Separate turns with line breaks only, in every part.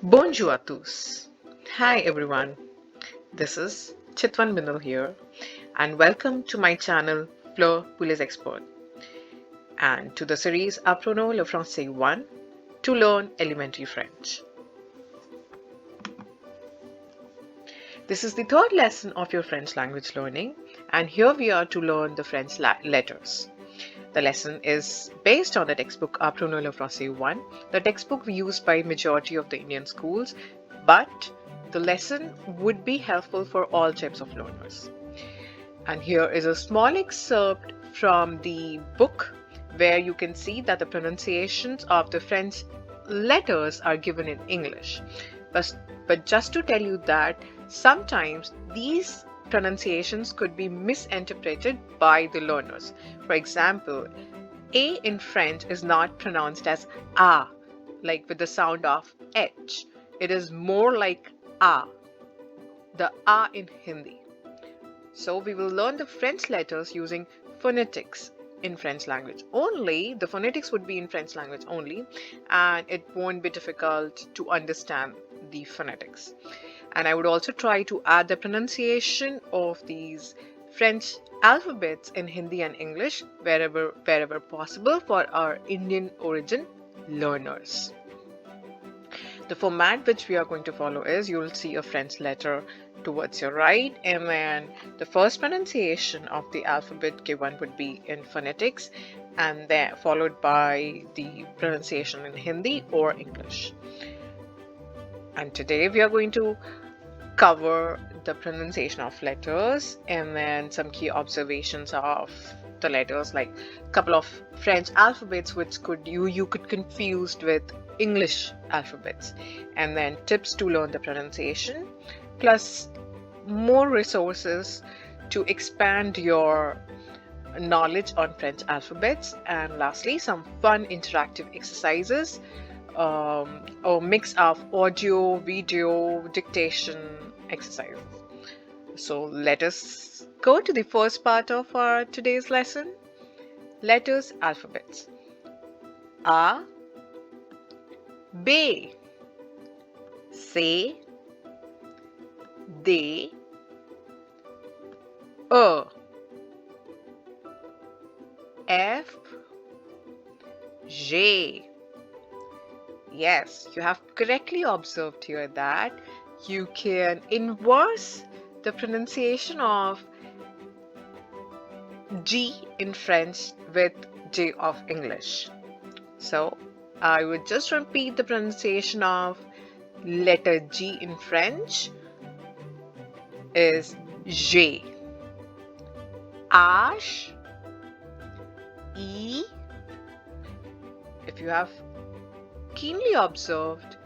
Bonjour à tous. Hi everyone. This is Chitwan Bindal here and welcome to my channel Fleur Poules Expert and to the series Apprenons le Français 1 to learn elementary French. This is the third lesson of your French language learning and here we are to learn the French letters. The lesson is based on the textbook Apprenons le Français 1, the textbook used by majority of the Indian schools, but the lesson would be helpful for all types of learners. And here is a small excerpt from the book where you can see that the pronunciations of the French letters are given in English. But just to tell you that sometimes these pronunciations could be misinterpreted by the learners. For example, A in French is not pronounced as A, like with the sound of H. It is more like A, the A in Hindi. So we will learn the French letters using phonetics in French language only. The phonetics would be in French language only, and it won't be difficult to understand the phonetics. And I would also try to add the pronunciation of these French alphabets in Hindi and English wherever possible for our Indian origin learners. The format which we are going to follow is you will see a French letter towards your right, and then the first pronunciation of the alphabet given would be in phonetics, and then followed by the pronunciation in Hindi or English. And today we are going to cover the pronunciation of letters and then some key observations of the letters, like a couple of French alphabets which you could confused with English alphabets, and then tips to learn the pronunciation, plus more resources to expand your knowledge on French alphabets, and lastly some fun interactive exercises, a mix of audio, video, dictation exercises. So let us go to the first part of our today's lesson. Letters, alphabets. A, B, C, D, E, F, G. Yes, you have correctly observed here that you can inverse the pronunciation of G in French with J of English. So I would just repeat the pronunciation of letter G in French is J. H, E. If you have keenly observed,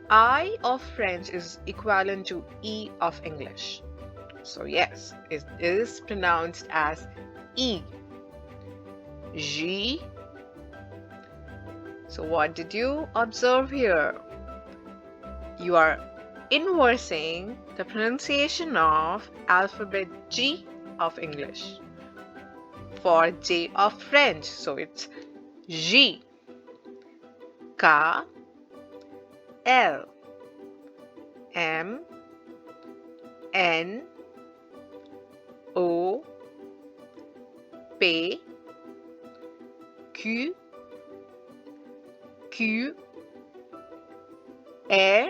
I of French is equivalent to E of English. So yes, it is pronounced as E. G. So what did you observe here? You are inversing the pronunciation of alphabet G of English for J of French. So it's G. K, L, M, N, O, P, Q, Q, R,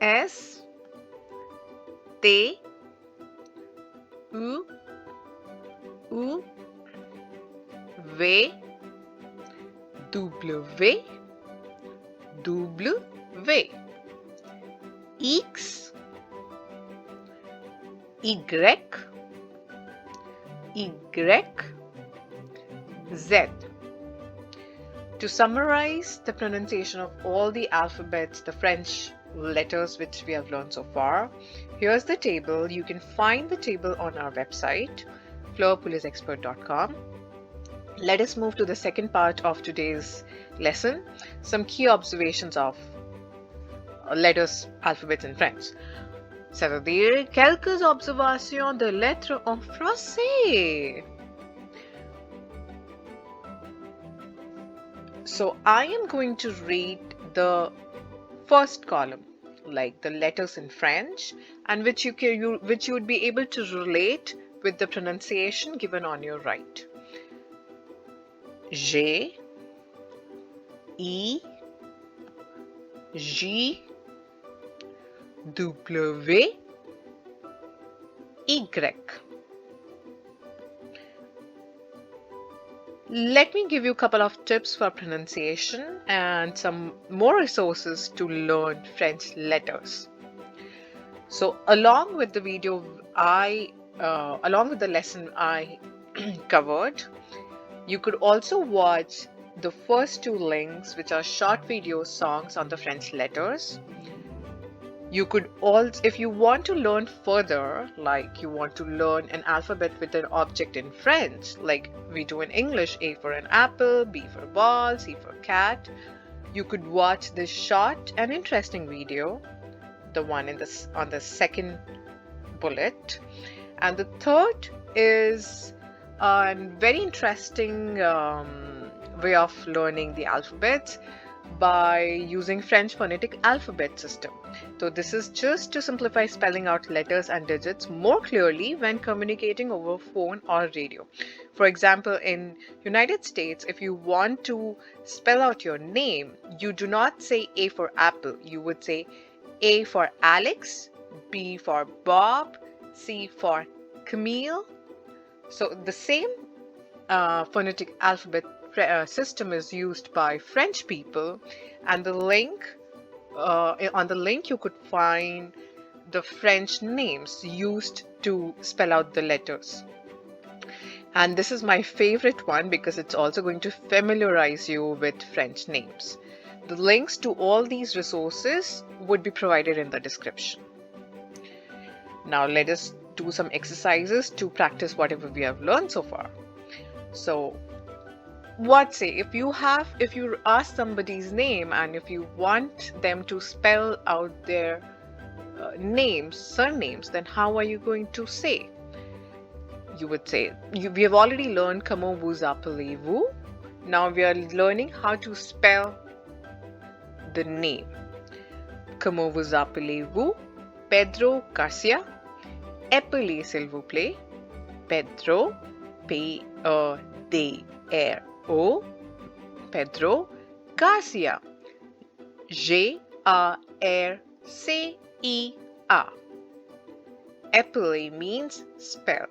S, T, U, V, W, W, X, Y, Y, Z. To summarize the pronunciation of all the alphabets, the French letters which we have learned so far, here's the table. You can find the table on our website, fleurpoulesexpert.com. Let us move to the second part of today's lesson, some key observations of letters, alphabets in French. C'est-à-dire quelques observations de lettres en français. So I am going to read the first column, like the letters in French, and which you would be able to relate with the pronunciation given on your right. G, I, J, W, Y. Let me give you a couple of tips for pronunciation and some more resources to learn French letters. So along with the video along with the lesson I covered, you could also watch the first two links, which are short video songs on the French letters. You could also, if you want to learn further, like you want to learn an alphabet with an object in French, like we do in English, A for an apple, B for ball, C for cat, you could watch this short and interesting video, the one on the second bullet. And the third is a very interesting way of learning the alphabet by using French phonetic alphabet system. So this is just to simplify spelling out letters and digits more clearly when communicating over phone or radio. For example, in United States, if you want to spell out your name, you do not say A for apple. You would say A for Alex, B for Bob, C for Camille. So the same phonetic alphabet system is used by French people, and the link on the link you could find the French names used to spell out the letters. And this is my favorite one because it's also going to familiarize you with French names. The links to all these resources would be provided in the description. Now let us do some exercises to practice whatever we have learned so far. So if you ask somebody's name and if you want them to spell out their surnames, then how are you going to say? You would say, we have already learned comment vous appelez-vous. Now we are learning how to spell the name. Comment vous appelez-vous? Pedro Garcia. Appelez s'il vous plaît. Pedro, P-E-D-R-O, Pedro Garcia. G-A-R-C-I-A. Appeler means spell.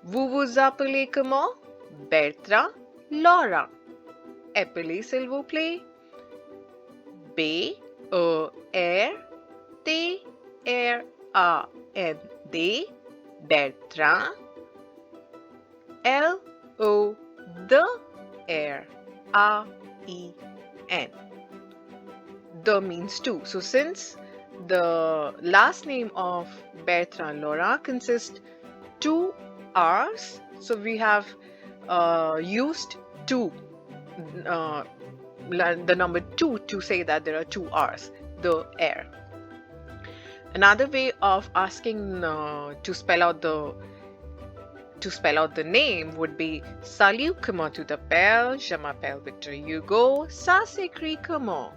Vous vous appelez comment? Bertrand Laurent. Appelez s'il vous plaît. B-E-R-T-R-A-N-D. Bertrand. L-O-D-R-A-I-N. The means two. So since the last name of Bertrand Laurent consists two R's, so we have used two, the number 2 to say that there are two R's, the air. Another way of asking to spell out the name would be Salut, comment tu t'appelles? Je m'appelle Victor Hugo. Ça s'écrit comment?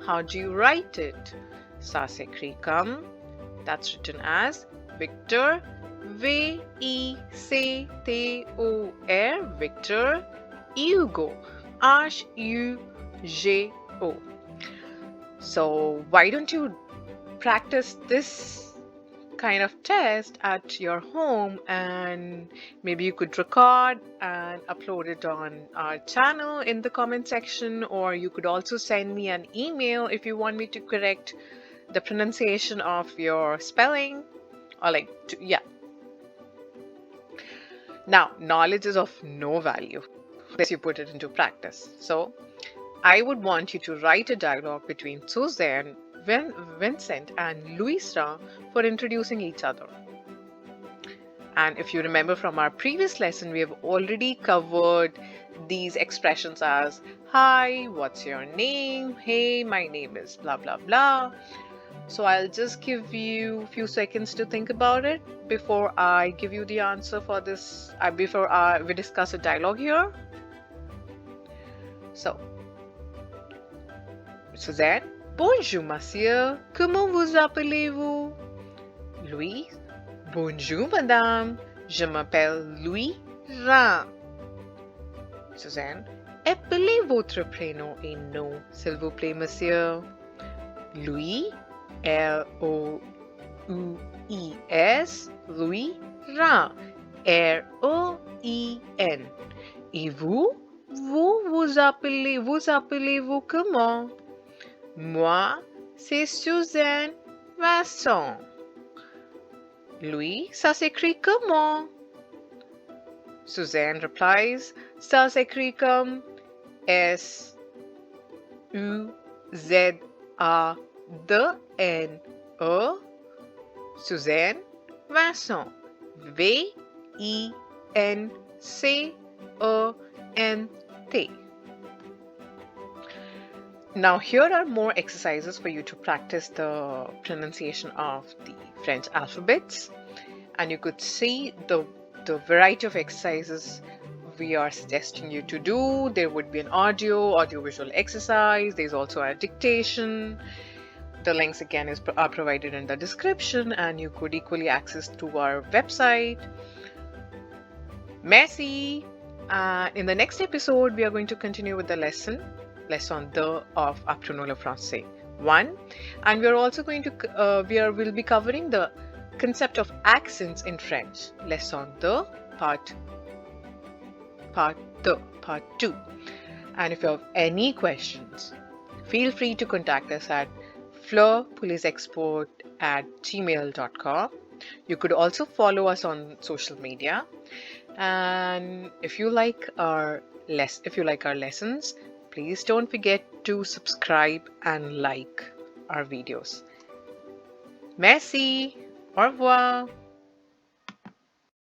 How do you write it? Ça s'écrit comme, that's written as Victor, V-I-C-T-O-R, Victor, Hugo, H-U-G-O. So why don't you practice this kind of test at your home, and maybe you could record and upload it on our channel in the comment section, or you could also send me an email if you want me to correct the pronunciation of your spelling, or Now, knowledge is of no value unless you put it into practice. So I would want you to write a dialogue between Suzanne, Vincent and Louisa for introducing each other. And if you remember from our previous lesson, we have already covered these expressions as hi, what's your name? Hey, my name is blah blah blah. So I'll just give you a few seconds to think about it before I give you the answer for this, before we discuss a dialogue here. So, Suzanne, Bonjour, monsieur. Comment vous appelez-vous? Louis. Bonjour, madame. Je m'appelle Louis Rin. Suzanne. Appelez votre prénom et nom, s'il vous plaît, monsieur. Louis. L-O-U-I-S. Louis Rin. R-O-I-N. Et vous? Vous appelez-vous comment? Moi, c'est Suzanne Vincent. Louis, ça s'écrit comment? Suzanne replies, ça s'écrit comme S-U-Z-A-D-N-E. Suzanne Vincent. V-I-N-C-E-N-T. Now here are more exercises for you to practice the pronunciation of the French alphabets, and you could see the variety of exercises we are suggesting you to do. There would be an audio-visual exercise. There's also a dictation. The links again are provided in the description, and you could equally access to our website. Merci! In the next episode, we are going to continue with the Leçon 2 of Apprenons le Français 1, and we are also going to we'll be covering the concept of accents in French. Leçon 2, part 2. And if you have any questions, feel free to contact us at fleurpoliceexport@gmail.com. You could also follow us on social media, and if you like our lessons, please don't forget to subscribe and like our videos. Merci. Au revoir.